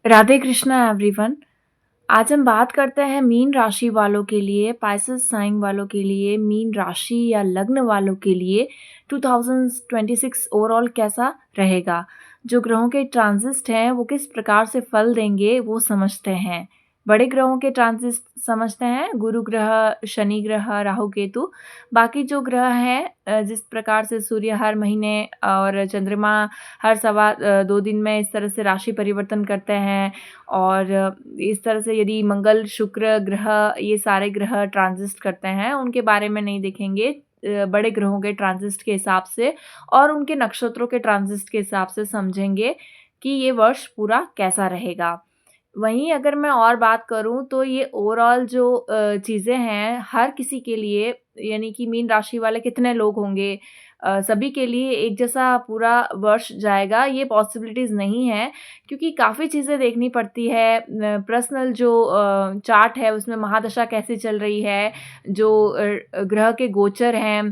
Radhe Krishna everyone. आज हम बात करते हैं मीन राशि वालों के लिए, पाइसेस साइन वालों के लिए, मीन राशि या लग्न वालों के लिए 2026 ओवरऑल कैसा रहेगा। जो ग्रहों के ट्रांजिट हैं वो किस प्रकार से फल देंगे वो समझते हैं। बड़े ग्रहों के ट्रांजिट समझते हैं, गुरु ग्रह, शनि ग्रह, राहु केतु। बाकी जो ग्रह हैं जिस प्रकार से सूर्य हर महीने और चंद्रमा हर 2 दिन में इस तरह से राशि परिवर्तन करते हैं, और इस तरह से यदि मंगल, शुक्र ग्रह, ये सारे ग्रह ट्रांजिट करते हैं, उनके बारे में नहीं देखेंगे। बड़े ग्रहों के ट्रांजिट के हिसाब से और उनके नक्षत्रों के ट्रांजिट के हिसाब से समझेंगे कि ये वर्ष पूरा कैसा रहेगा। वहीं अगर मैं और बात करूँ तो ये ओवरऑल जो चीज़ें हैं हर किसी के लिए, यानी कि मीन राशि वाले कितने लोग होंगे, सभी के लिए एक जैसा पूरा वर्ष जाएगा ये पॉसिबिलिटीज़ नहीं है, क्योंकि काफ़ी चीज़ें देखनी पड़ती है। पर्सनल जो चार्ट है उसमें महादशा कैसी चल रही है, जो ग्रह के गोचर हैं,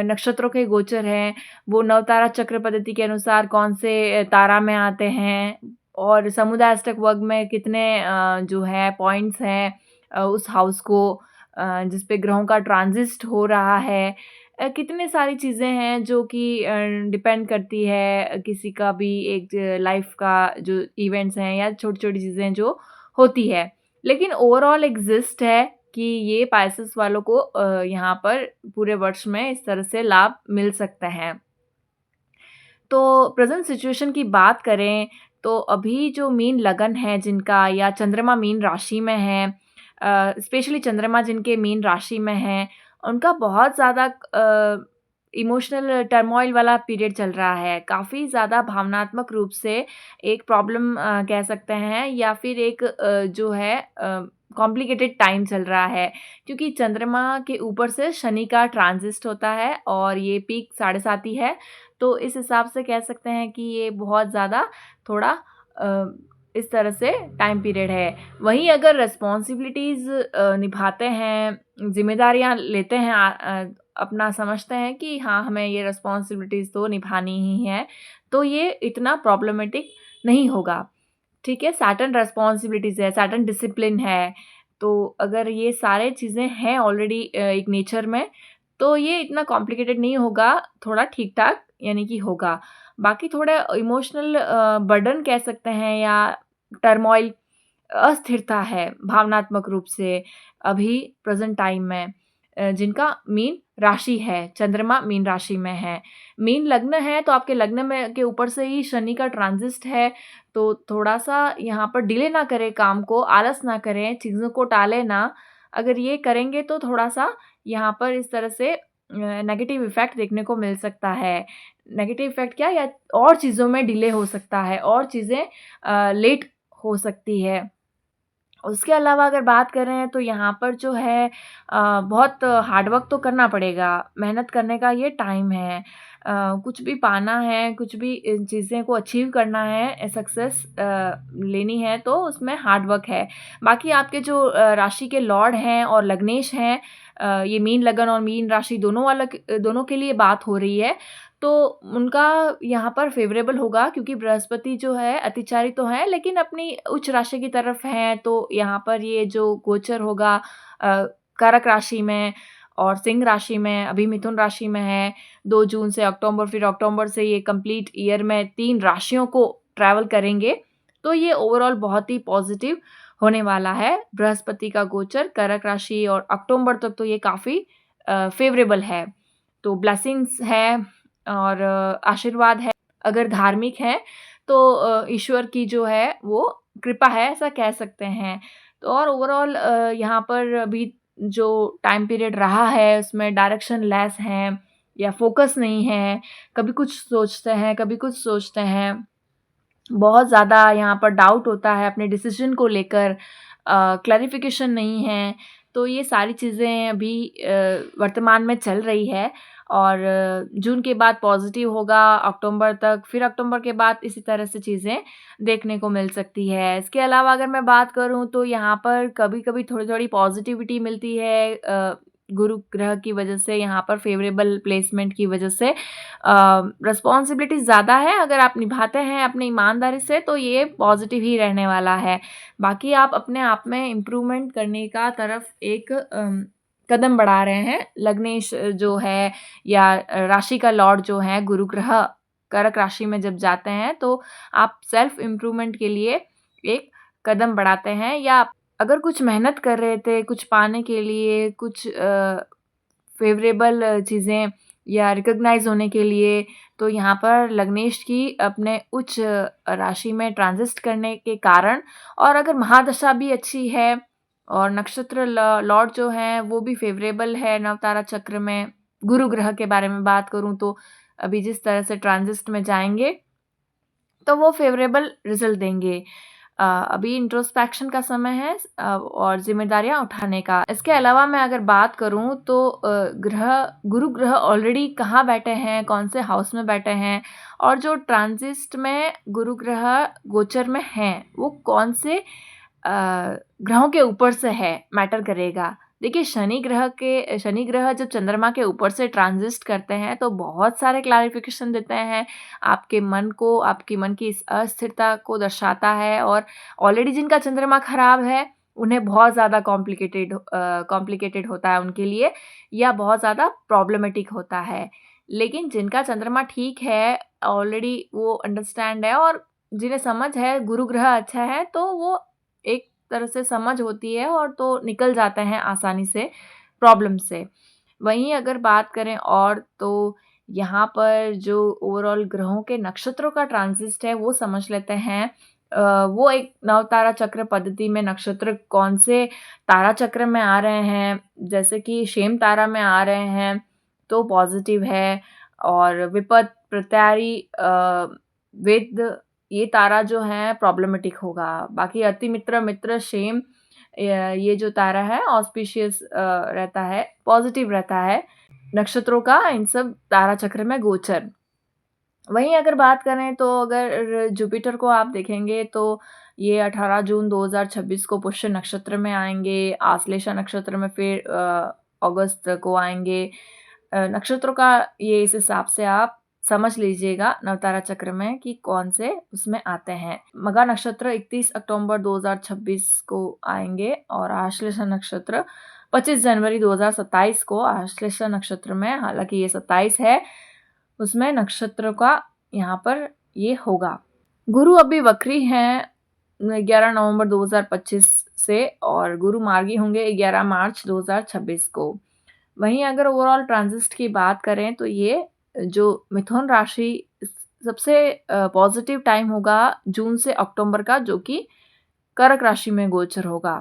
नक्षत्रों के गोचर हैं, वो नवतारा चक्र पद्धति के अनुसार कौन से तारा में आते हैं, और समुदाय अष्टक वर्ग में कितने जो है पॉइंट्स हैं उस हाउस को जिस पे ग्रहों का ट्रांजिट हो रहा है। कितनी सारी चीज़ें हैं जो कि डिपेंड करती है किसी का भी एक लाइफ का जो इवेंट्स हैं या छोटी-छोटी चीज़ें जो होती है। लेकिन ओवरऑल एग्ज़िस्ट है कि ये पाइसेस वालों को यहाँ पर पूरे वर्ष में इस तरह से लाभ मिल सकते हैं। तो प्रेज़ेंट सिचुएशन की बात करें तो अभी जो मीन लगन है जिनका, या चंद्रमा मीन राशि में है, स्पेशली चंद्रमा जिनके मीन राशि में है, उनका बहुत ज़्यादा इमोशनल टर्मॉइल वाला पीरियड चल रहा है। काफ़ी ज़्यादा भावनात्मक रूप से एक प्रॉब्लम कह सकते हैं, या फिर एक जो है कॉम्प्लिकेटेड टाइम चल रहा है, क्योंकि चंद्रमा के ऊपर से शनि का ट्रांजिट होता है और ये पीक 7.5 ही है। तो इस हिसाब से कह सकते हैं कि ये बहुत ज़्यादा थोड़ा इस तरह से टाइम पीरियड है। वहीं अगर रिस्पॉन्सिबिलिटीज़ निभाते हैं, ज़िम्मेदारियाँ लेते हैं, अपना समझते हैं कि हाँ, हमें ये रिस्पॉन्सिबिलिटीज़ तो निभानी ही है, तो ये इतना प्रॉब्लमेटिक नहीं होगा। ठीक है, सैटर्न रिस्पॉन्सिबिलिटीज़ है, सैटर्न डिसिप्लिन है, तो अगर ये सारे चीज़ें हैं ऑलरेडी एक नेचर में, तो ये इतना कॉम्प्लिकेटेड नहीं होगा, थोड़ा ठीक-ठाक यानी कि होगा। बाकी थोड़ा इमोशनल बर्डन कह सकते हैं, या टर्मॉइल, अस्थिरता है भावनात्मक रूप से अभी प्रेज़ेंट टाइम में, जिनका मीन राशि है, चंद्रमा मीन राशि में है। मीन लग्न है तो आपके लग्न में के ऊपर से ही शनि का ट्रांजिट है, तो थोड़ा-सा यहाँ पर डिले ना करें काम को, आलस ना करें, चीज़ों को टालें ना। अगर ये करेंगे तो थोड़ा-सा यहाँ पर इस तरह से नेगेटिव इफ़ेक्ट देखने को मिल सकता है। नेगेटिव इफ़ेक्ट क्या, या और चीज़ों में डिले हो सकता है, और चीज़ें लेट हो सकती है। उसके अलावा अगर बात करें तो यहाँ पर जो है बहुत हार्ड वर्क तो करना पड़ेगा, मेहनत करने का ये टाइम है। कुछ भी पाना है, कुछ भी इन चीज़ें को अचीव करना है, सक्सेस लेनी है, तो उसमें हार्ड वर्क है। बाकी आपके जो राशि के लॉर्ड हैं और लग्नेश हैं, ये मीन लगन और मीन राशि दोनों के लिए बात हो रही है, तो उनका यहाँ पर फ़ेवरेबल होगा, क्योंकि बृहस्पति जो है अतिचारी तो हैं, लेकिन अपनी उच्च राशि की तरफ हैं, तो यहाँ पर ये जो गोचर होगा कर्क राशि में और सिंह राशि में, अभी मिथुन राशि में है 2 जून से अक्टूबर, फिर अक्टूबर से ये कंप्लीट ईयर में 3 राशियों को ट्रैवल करेंगे, तो ये ओवरऑल बहुत ही पॉज़िटिव होने वाला है। बृहस्पति का गोचर कर्क राशि और अक्टूबर तक तो ये काफ़ी फ़ेवरेबल है। तो ब्लेसिंग्स है और आशीर्वाद है। अगर धार्मिक हैं तो ईश्वर की जो है वो कृपा है, ऐसा कह सकते हैं। तो और ओवरऑल यहाँ पर अभी जो टाइम पीरियड रहा है उसमें डायरेक्शन लेस हैं, या फ़ोकस नहीं है, कभी कुछ सोचते हैं, कभी कुछ सोचते हैं। बहुत ज़्यादा यहाँ पर डाउट होता है अपने डिसीज़न को लेकर, क्लैरिफ़िकेशन नहीं है। तो ये सारी चीज़ें अभी वर्तमान में चल रही है, और जून के बाद पॉज़िटिव होगा अक्टूबर तक, फिर अक्टूबर के बाद इसी तरह से चीज़ें देखने को मिल सकती है। इसके अलावा अगर मैं बात करूँ तो यहाँ पर कभी-कभी थोड़ी-थोड़ी पॉज़िटिविटी मिलती है, गुरु ग्रह की वजह से, यहाँ पर फेवरेबल प्लेसमेंट की वजह से रिस्पॉन्सिबिलिटी ज़्यादा है। अगर आप निभाते हैं अपनी ईमानदारी से तो ये पॉजिटिव ही रहने वाला है। बाकी आप अपने आप में इम्प्रूवमेंट करने का तरफ एक कदम बढ़ा रहे हैं। लग्नेश जो है या राशि का लॉर्ड जो है गुरु ग्रह कर्क राशि में जब जाते हैं तो आप सेल्फ इम्प्रूवमेंट के लिए एक कदम बढ़ाते हैं, या अगर कुछ मेहनत कर रहे थे कुछ पाने के लिए, कुछ फेवरेबल चीज़ें या रिकॉग्नाइज होने के लिए, तो यहाँ पर लग्नेश की अपने उच्च राशि में ट्रांजिट करने के कारण, और अगर महादशा भी अच्छी है और नक्षत्र लॉर्ड जो हैं वो भी फेवरेबल है नवतारा चक्र में, गुरु ग्रह के बारे में बात करूँ तो अभी जिस तरह से ट्रांजिट में जाएंगे तो वो फेवरेबल रिजल्ट देंगे। अभी इंट्रोस्पेक्शन का समय है और जिम्मेदारियां उठाने का। इसके अलावा मैं अगर बात करूं तो गुरु ग्रह ऑलरेडी कहाँ बैठे हैं, कौन से हाउस में बैठे हैं, और जो ट्रांजिट में गुरु ग्रह गोचर में हैं वो कौन से ग्रहों के ऊपर से है, मैटर करेगा। देखिए शनि ग्रह जब चंद्रमा के ऊपर से ट्रांजिट करते हैं तो बहुत सारे क्लैरिफिकेशन देते हैं, आपके मन को, आपकी मन की इस अस्थिरता को दर्शाता है। और ऑलरेडी जिनका चंद्रमा खराब है उन्हें बहुत ज़्यादा कॉम्प्लिकेटेड होता है उनके लिए, या बहुत ज़्यादा प्रॉब्लमेटिक होता है। लेकिन जिनका चंद्रमा ठीक है, ऑलरेडी वो अंडरस्टैंड है और जिन्हें समझ है गुरु ग्रह अच्छा है, तो वो एक तरह से समझ होती है और तो निकल जाते हैं आसानी से प्रॉब्लम से। वहीं अगर बात करें और तो यहाँ पर जो ओवरऑल ग्रहों के नक्षत्रों का ट्रांजिट है वो समझ लेते हैं। वो एक नवतारा चक्र पद्धति में नक्षत्र कौन से तारा चक्र में आ रहे हैं, जैसे कि शेम तारा में आ रहे हैं तो पॉजिटिव है, और विपद प्रत्यारी वेद ये तारा जो है प्रॉब्लमेटिक होगा। बाकी अति मित्र, मित्र, शेम ये जो तारा है ऑस्पिशियस रहता है, पॉजिटिव रहता है नक्षत्रों का इन सब तारा चक्र में गोचर। वहीं अगर बात करें तो अगर जुपिटर को आप देखेंगे तो ये 18 जून 2026 को पुष्य नक्षत्र में आएंगे, आश्लेषा नक्षत्र में फिर अगस्त को आएंगे। नक्षत्रों का ये इस हिसाब से आप समझ लीजिएगा नवतारा चक्र में कि कौन से उसमें आते हैं। मघा नक्षत्र 31 अक्टूबर 2026 को आएंगे और आश्लेषा नक्षत्र 25 जनवरी 2027 को आश्लेषा नक्षत्र में, हालांकि ये 27 है, उसमें नक्षत्र का यहाँ पर ये होगा। गुरु अभी वक्री हैं 11 नवंबर 2025 से और गुरु मार्गी होंगे 11 मार्च 2026 को। वहीं अगर ओवरऑल ट्रांजिट की बात करें तो ये जो मिथुन राशि सबसे पॉजिटिव टाइम होगा जून से अक्टूबर का, जो कि कर्क राशि में गोचर होगा।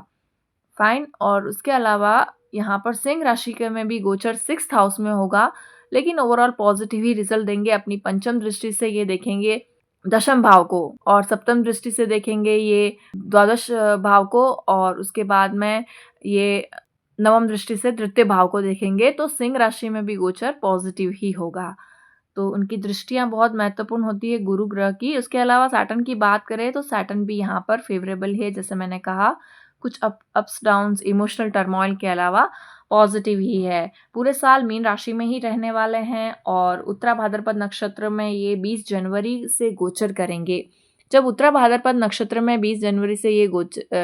फाइन। और उसके अलावा यहाँ पर सिंह राशि के में भी गोचर 6th हाउस में होगा, लेकिन ओवरऑल पॉजिटिव ही रिजल्ट देंगे। अपनी पंचम दृष्टि से ये देखेंगे दशम भाव को, और सप्तम दृष्टि से देखेंगे ये द्वादश भाव को, और उसके बाद में ये नवम दृष्टि से तृतीय भाव को देखेंगे। तो सिंह राशि में भी गोचर पॉजिटिव ही होगा। तो उनकी दृष्टियां बहुत महत्वपूर्ण होती है गुरु ग्रह की। उसके अलावा सैटर्न की बात करें तो सैटर्न भी यहाँ पर फेवरेबल है, जैसे मैंने कहा कुछ अप्स डाउन्स, इमोशनल टर्मोइल के अलावा पॉजिटिव ही है। पूरे साल मीन राशि में ही रहने वाले हैं और उत्तरा भाद्रपद नक्षत्र में ये 20 जनवरी से गोचर करेंगे। जब उत्तरा भाद्रपद नक्षत्र में 20 जनवरी से ये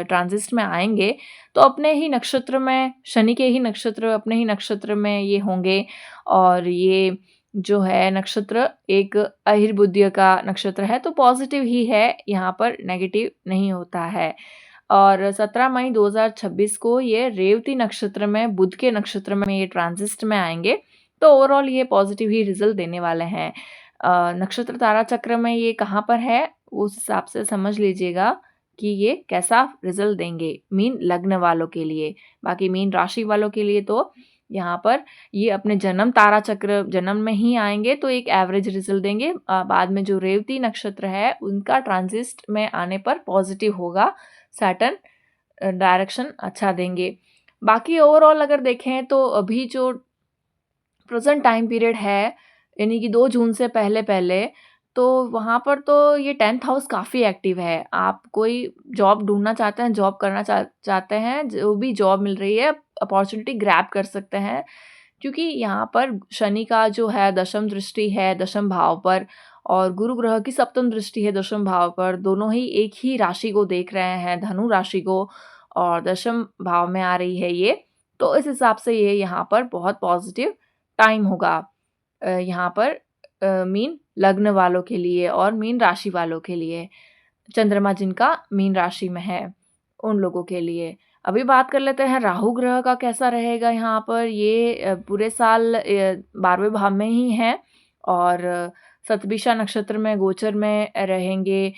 ट्रांजिट में आएंगे तो अपने ही नक्षत्र में, शनि के ही नक्षत्र, अपने ही नक्षत्र में ये होंगे। और ये जो है नक्षत्र एक अहिर्बुद्ध का नक्षत्र है, तो पॉजिटिव ही है, यहाँ पर नेगेटिव नहीं होता है। और 17 मई 2026 को ये रेवती नक्षत्र में, बुध के नक्षत्र में ये ट्रांजिट में आएंगे। तो ओवरऑल ये पॉजिटिव ही रिजल्ट देने वाले हैं। नक्षत्र तारा चक्र में ये कहाँ पर है उस हिसाब से समझ लीजिएगा कि ये कैसा रिजल्ट देंगे मीन लग्न वालों के लिए। बाकी मीन राशि वालों के लिए तो यहाँ पर ये अपने जन्म तारा चक्र जन्म में ही आएंगे तो एक एवरेज रिजल्ट देंगे। बाद में जो रेवती नक्षत्र है उनका ट्रांजिट में आने पर पॉजिटिव होगा, सैटर्न डायरेक्शन अच्छा देंगे। बाकी ओवरऑल अगर देखें तो अभी जो प्रेजेंट टाइम पीरियड है, यानी कि 2 जून से पहले तो वहाँ पर तो ये 10th हाउस काफ़ी एक्टिव है। आप कोई जॉब ढूंढना चाहते हैं, जॉब करना चाहते हैं, जो भी जॉब मिल रही है अपॉर्चुनिटी ग्रैब कर सकते हैं, क्योंकि यहाँ पर शनि का जो है दशम दृष्टि है दशम भाव पर, और गुरु ग्रह की सप्तम दृष्टि है दशम भाव पर। दोनों ही एक ही राशि को देख रहे हैं, धनु राशि को, और दशम भाव में आ रही है ये। तो इस हिसाब से ये यहाँ पर बहुत पॉजिटिव टाइम होगा यहाँ पर मीन लग्न वालों के लिए और मीन राशि वालों के लिए। चंद्रमा जिनका मीन राशि में है उन लोगों के लिए। अभी बात कर लेते हैं राहु ग्रह का कैसा रहेगा यहाँ पर। ये पूरे साल 12वें भाव में ही है और सतभिषा नक्षत्र में गोचर में रहेंगे,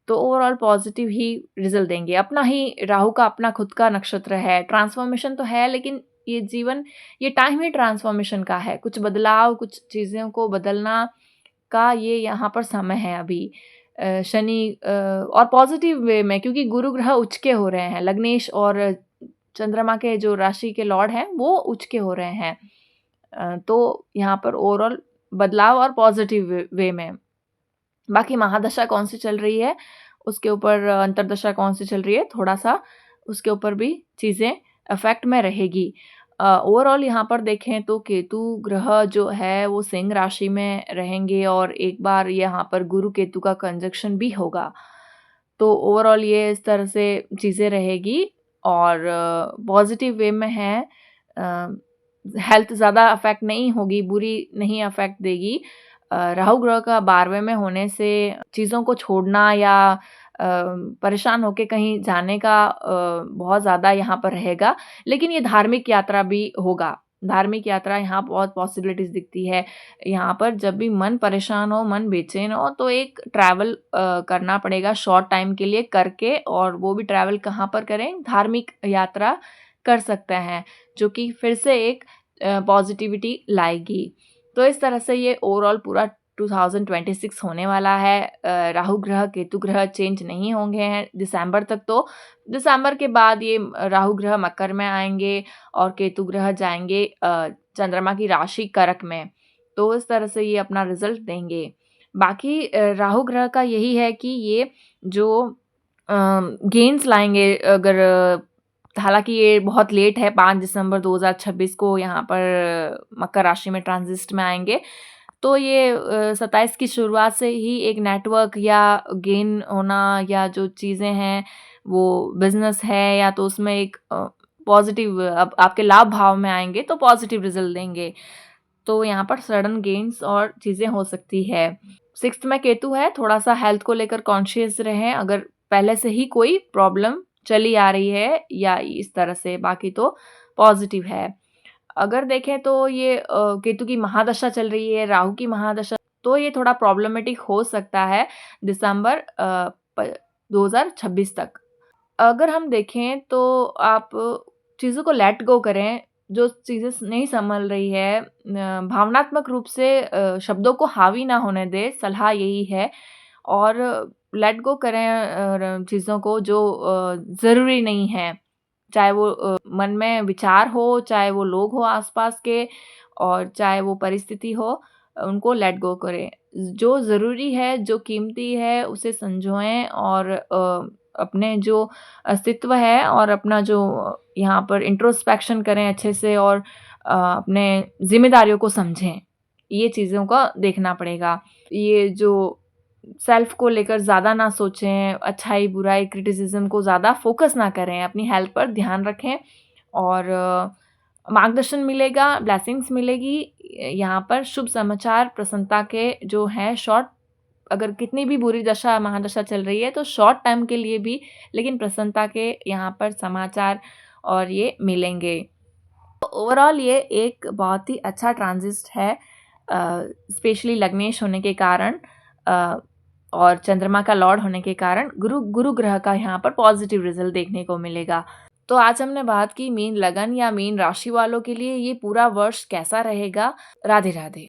तो ओवरऑल पॉजिटिव ही रिजल्ट देंगे। अपना ही राहु का अपना खुद का नक्षत्र है, ट्रांसफॉर्मेशन तो है, लेकिन ये जीवन, ये टाइम ही ट्रांसफॉर्मेशन का है। कुछ बदलाव, कुछ चीज़ों को बदलना का ये यहाँ पर समय है अभी। शनि और पॉजिटिव वे में, क्योंकि गुरु ग्रह उच्च के हो रहे हैं, लग्नेश और चंद्रमा के जो राशि के लॉर्ड हैं वो उच्च के हो रहे हैं, तो यहाँ पर ओवरऑल बदलाव और पॉजिटिव वे में। बाकी महादशा कौन सी चल रही है उसके ऊपर, अंतरदशा कौन सी चल रही है, थोड़ा सा उसके ऊपर भी चीज़ें अफेक्ट में रहेगी। ओवरऑल यहाँ पर देखें तो केतु ग्रह जो है वो सिंह राशि में रहेंगे और एक बार यहाँ पर गुरु केतु का कंजक्शन भी होगा। तो ओवरऑल ये इस तरह से चीज़ें रहेगी और पॉजिटिव वे में है। हेल्थ ज़्यादा अफेक्ट नहीं होगी, बुरी नहीं अफेक्ट देगी। राहु ग्रह का 12वें में होने से चीज़ों को छोड़ना या परेशान होके कहीं जाने का बहुत ज़्यादा यहाँ पर रहेगा। लेकिन ये धार्मिक यात्रा भी होगा, धार्मिक यात्रा यहाँ बहुत पॉसिबिलिटीज़ दिखती है। यहाँ पर जब भी मन परेशान हो, मन बेचैन हो, तो एक ट्रैवल करना पड़ेगा शॉर्ट टाइम के लिए करके, और वो भी ट्रैवल कहाँ पर करें, धार्मिक यात्रा कर सकते हैं, जो कि फिर से एक पॉजिटिविटी लाएगी। तो इस तरह से ये ओवरऑल पूरा 2026 होने वाला है। राहु ग्रह केतु ग्रह चेंज नहीं होंगे हैं दिसंबर तक। तो दिसंबर के बाद ये राहु ग्रह मकर में आएंगे और केतु ग्रह जाएंगे चंद्रमा की राशि कर्क में। तो इस तरह से ये अपना रिजल्ट देंगे। बाकी राहु ग्रह का यही है कि ये जो गेन्स लाएंगे, अगर हालांकि ये बहुत लेट है, 5 दिसंबर 2026 को यहाँ पर मकर राशि में ट्रांजिट में आएंगे। तो ये 27 की शुरुआत से ही एक नेटवर्क या गेन होना, या जो चीज़ें हैं वो बिजनेस है, या तो उसमें एक पॉजिटिव, अब आपके लाभ भाव में आएंगे तो पॉजिटिव रिजल्ट देंगे। तो यहाँ पर सडन गेन्स और चीज़ें हो सकती है। 6th में केतु है, थोड़ा सा हेल्थ को लेकर कॉन्शियस रहें अगर पहले से ही कोई प्रॉब्लम चली आ रही है या इस तरह से। बाकी तो पॉजिटिव है। अगर देखें तो ये केतु की महादशा चल रही है, राहु की महादशा, तो ये थोड़ा प्रॉब्लमेटिक हो सकता है दिसंबर 2026 तक। अगर हम देखें तो आप चीज़ों को लेट गो करें, जो चीज़ें नहीं संभल रही है, भावनात्मक रूप से शब्दों को हावी ना होने दें, सलाह यही है। और लेट गो करें चीज़ों को जो ज़रूरी नहीं है, चाहे वो मन में विचार हो, चाहे वो लोग हो आसपास के, और चाहे वो परिस्थिति हो, उनको लेट गो करें। जो ज़रूरी है, जो कीमती है, उसे संजोएं और अपने जो अस्तित्व है और अपना जो यहाँ पर इंट्रोस्पेक्शन करें अच्छे से, और अपने जिम्मेदारियों को समझें। ये चीज़ों का देखना पड़ेगा। ये जो सेल्फ को लेकर ज़्यादा ना सोचें, अच्छाई बुराई क्रिटिसिज्म को ज़्यादा फोकस ना करें, अपनी हेल्थ पर ध्यान रखें और मार्गदर्शन मिलेगा, ब्लेसिंग्स मिलेगी। यहाँ पर शुभ समाचार प्रसन्नता के जो हैं शॉर्ट, अगर कितनी भी बुरी दशा महादशा चल रही है तो शॉर्ट टाइम के लिए भी, लेकिन प्रसन्नता के यहाँ पर समाचार और ये मिलेंगे। तो ओवरऑल ये एक बहुत ही अच्छा ट्रांजिट है, स्पेशली लग्नेश होने के कारण और चंद्रमा का लॉर्ड होने के कारण गुरु ग्रह का यहाँ पर पॉजिटिव रिजल्ट देखने को मिलेगा। तो आज हमने बात की मीन लगन या मीन राशि वालों के लिए ये पूरा वर्ष कैसा रहेगा। राधे राधे।